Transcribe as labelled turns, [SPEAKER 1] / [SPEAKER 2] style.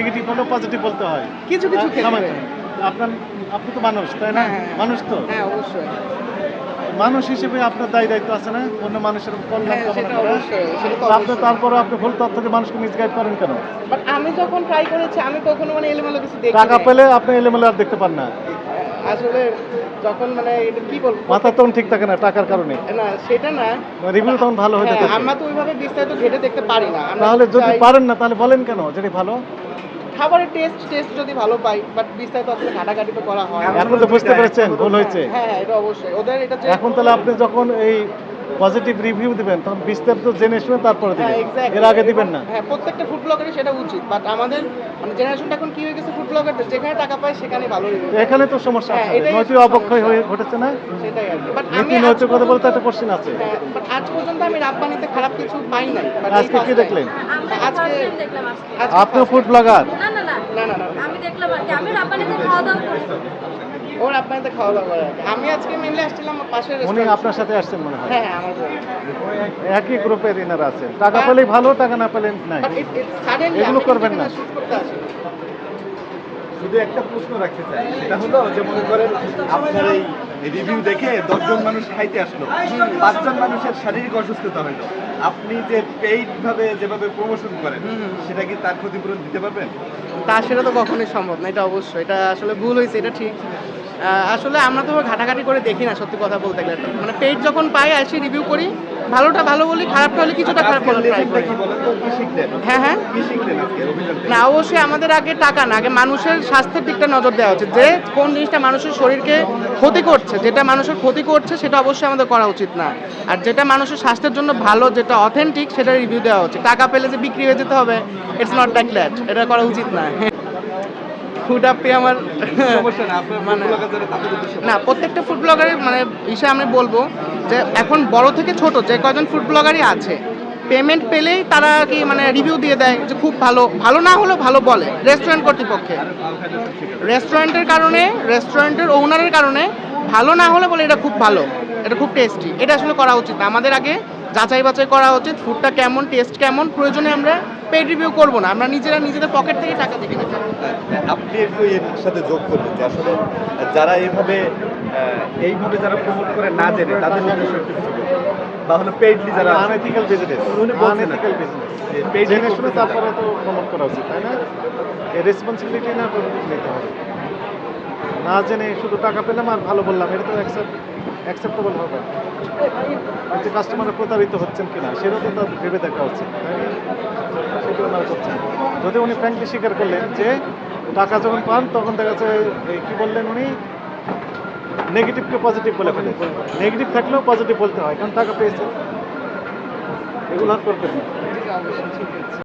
[SPEAKER 1] Negative হলেও positive বলতে হয়।
[SPEAKER 2] কিছু কিছু ক্ষেত্রে
[SPEAKER 1] আপনার আপনি তো মানুষ, তাই না?
[SPEAKER 2] হ্যাঁ, হ্যাঁ।
[SPEAKER 1] মানুষ তো।
[SPEAKER 2] হ্যাঁ, অবশ্যই।
[SPEAKER 1] মানুষ হিসেবে আপনার দায়িত্ব আছে না? অন্য মানুষের কল্যাণ
[SPEAKER 2] হ্যাঁ,
[SPEAKER 1] কামনা
[SPEAKER 2] সেটা
[SPEAKER 1] করা।
[SPEAKER 2] অবশ্যই। সেটা তো
[SPEAKER 1] আপনি
[SPEAKER 2] অবশ্যই।
[SPEAKER 1] তারপরে আপনি ভুল তথ্য দিয়ে মানুষকে মিসগাইড করেন কেন?
[SPEAKER 2] বাট আমি যখন ট্রাই করেছি আমি কখনো মানে এলোমেলো কিছু দেখি
[SPEAKER 1] টাকা
[SPEAKER 2] নাই।
[SPEAKER 1] পেলে আপনি এলোমেলো আর দেখতে পান না।
[SPEAKER 2] আসলে যখন মানে এটা কি বলবো?
[SPEAKER 1] মাথা তখন ঠিক থাকে না টাকার কারণে।
[SPEAKER 2] না সেটা না।
[SPEAKER 1] রিভিউ তখন ভালো হইতে
[SPEAKER 2] হ্যাঁ,
[SPEAKER 1] থাকে।
[SPEAKER 2] আমরা তো ওইভাবে বিস্তারিত ঘেঁটে দেখতে পারি না। আমরা
[SPEAKER 1] তাহলে যদি
[SPEAKER 2] চাই
[SPEAKER 1] পারেন না তাহলে বলেন কেন যেটা ভালো?
[SPEAKER 2] খাবারের টেস্ট যদি ভালো পাই, বাট বিস্তারিত আসলে ঘাটাঘাটি তো করা হয় না।
[SPEAKER 1] এখন তো বুঝতে পেরেছেন ভুল হয়েছে।
[SPEAKER 2] হ্যাঁ, হ্যাঁ, এটা অবশ্যই। ওদের এটা যে
[SPEAKER 1] এখন তাহলে আপনি যখন এই পজিটিভ রিভিউ দিবেন তখন বিস্তারিত জেনে শুনে তারপরে
[SPEAKER 2] হ্যাঁ,
[SPEAKER 1] দিবেন।
[SPEAKER 2] এক্স্যাক্টলি।
[SPEAKER 1] এর আগে দিবেন না।
[SPEAKER 2] হ্যাঁ, প্রত্যেকটা ফুড ব্লগারই সেটা উচিত। বাট আমাদের মানে জেনারেশনটা এখন কি হয়ে গেছে ফুড ব্লগারদের যেখানে টাকা পায় সেখানে ভালো রিভিউ।
[SPEAKER 1] এখানে তো সমস্যা
[SPEAKER 2] হ্যাঁ,
[SPEAKER 1] আছে।
[SPEAKER 2] এটাই
[SPEAKER 1] নৈতিক
[SPEAKER 2] সমস্যা।
[SPEAKER 1] অবক্ষয় হয়ে ঘটেছে না?
[SPEAKER 2] সেটাই আরকি। বাট আমি
[SPEAKER 1] নীতি
[SPEAKER 2] আজ
[SPEAKER 1] নৈতিকতা বলতে
[SPEAKER 2] পর্যন্ত
[SPEAKER 1] একটা কোশ্চেন আছে।
[SPEAKER 2] হ্যাঁ, বাট আজ পর্যন্ত আমি রাব্বানিতে খারাপ কিছু পাই নাই। বাট
[SPEAKER 1] আজকে কি দেখলেন?
[SPEAKER 3] আমরা
[SPEAKER 2] আজকে
[SPEAKER 3] ফার্স্ট টাইম দেখলাম আজকে।
[SPEAKER 1] আপনিও ফুড ব্লগার?
[SPEAKER 3] না না না
[SPEAKER 2] না, না, না।
[SPEAKER 3] আমি দেখলাম আর কি। আমি রাব্বানিতে খাওয়া দাওয়া করি।
[SPEAKER 2] ওর আপনাদের খাওয়া দাওয়া করে আরকি। আমি আজকে মেইনলি আসছিলাম পাশের
[SPEAKER 1] উনি
[SPEAKER 2] রেস্টুরেন্ট।
[SPEAKER 1] আপনার সাথে আসছেন মনে হয়।
[SPEAKER 2] হ্যাঁ, হ্যাঁ, আমার বোন।
[SPEAKER 1] একই গ্রুপের ইনারা আছেন। টাকা পেলেই ভালো, টাকা না পেলেন নাই।
[SPEAKER 2] বাট সাডেনলি
[SPEAKER 1] এগুলো করবেন না।
[SPEAKER 2] শুট করতে আসি।
[SPEAKER 4] শুধু একটা প্রশ্ন রাখতে চাই, সেটা হলো যে মনে করেন আপনার এই রিভিউ দেখে 10 জন মানুষ খাইতে আসলো, 5 জন মানুষের শারীরিক অসুস্থতা হইলো, আপনি যে পেইড ভাবে যেভাবে প্রমোশন করেন সেটা কি তার ক্ষতিপূরণ দিতে পারবেন?
[SPEAKER 2] তা সেটা তো কখনোই সম্ভব না, এটা অবশ্যই। এটা আসলে ভুল হয়েছে, এটা ঠিক। আসলে আমরা তো ঘাটাঘাটি করে দেখি না, সত্যি কথা বলতে গেলে। মানে পেজ যখন পাই আসি রিভিউ করি, ভালোটা ভালো বলি, খারাপটা হলে কিছুটা খারাপ বলার ট্রাই
[SPEAKER 4] লেসনটা
[SPEAKER 2] করি।
[SPEAKER 4] কি বলেন তো, কি শিখলেন?
[SPEAKER 2] হ্যাঁ, হ্যাঁ।
[SPEAKER 4] কি শিখলেন আজকে অভিযান থেকে?
[SPEAKER 2] না, অবশ্যই আমাদের আগে টাকা না, আগে মানুষের স্বাস্থ্যের দিকটা নজর দেওয়া উচিত, যে কোন জিনিসটা মানুষের শরীরকে ক্ষতি করছে, যেটা মানুষের ক্ষতি করছে সেটা অবশ্যই আমাদের করা উচিত না। আর যেটা মানুষের স্বাস্থ্যের জন্য ভালো, যেটা অথেন্টিক, সেটা রিভিউ দেওয়া উচিত। টাকা পেলে যে বিক্রি হয়ে যেতে হবে, ইটস নট লাইক দ্যাট। এটা করা উচিত না। ফুড আপে আমার
[SPEAKER 4] সমস্যা না, আপনার
[SPEAKER 2] মানে
[SPEAKER 4] ফুড ব্লগার যারা তাদের উদ্দেশ্যে
[SPEAKER 2] না, প্রত্যেকটা ফুড ব্লগারের মানে বিষয়ে আমি বলবো যে এখন বড় থেকে ছোট যে কয়জন ফুড ব্লগারই আছে, পেমেন্ট পেলেই তারা কি মানে রিভিউ দিয়ে দেয় যে খুব ভালো, ভালো না হলেও ভালো বলে রেস্টুরেন্ট কর্তৃপক্ষে। রেস্টুরেন্টের কারণে, রেস্টুরেন্টের ওনারের কারণে ভালো না হলে বলে এটা খুব ভালো, এটা খুব টেস্টি। এটা আসলে করা উচিত না। আমাদের আগে যাচাই বাছাই করা উচিত, ফুডটা কেমন, টেস্ট কেমন। প্রয়োজনে আমরা পেড রিভিউ করবো না, আমরা নিজেরা নিজেদের পকেট থেকে টাকা দিয়ে কিনে খাবো।
[SPEAKER 4] আপনি একটু এর সাথে যোগ করবেন যে আসলে যারা এইভাবে যারা প্রমোট করে না জেনে তাদের উদ্দেশ্যে একটু কিছু বলবেন। বা হলো পেইডলি যারা
[SPEAKER 1] আনএথিক্যাল বিজনেস।
[SPEAKER 4] উনি বলছেন না।
[SPEAKER 1] Unethical business.
[SPEAKER 4] পেইড
[SPEAKER 1] জেনে শুনে তারপরে তো প্রমোট করা উচিত, তাই না? এই রেসপন্সিবিলিটি না নিতে হবে। না জেনে শুধু টাকা পেলাম আর ভালো বললাম, এটা তো অ্যাকসেপ্টেবল হবে না। যে কাস্টমার প্রতারিত হচ্ছেন কিনা সেটা তো তার ভেবে দেখা উচিত, তাই না? সেটা ওনারা করছেন। যদি উনি ফ্র্যাঙ্কলি স্বীকার করলেন যে টাকা যখন পান তখন দেখা যাচ্ছে এই কী বললেন উনি, নেগেটিভকে পজিটিভ বলে ফেলে। নেগেটিভ থাকলেও পজিটিভ বলতে হয়, কারণ টাকা পেয়েছে। এগুলো আর করবেন না।
[SPEAKER 2] অবশ্যই ঠিক আছে।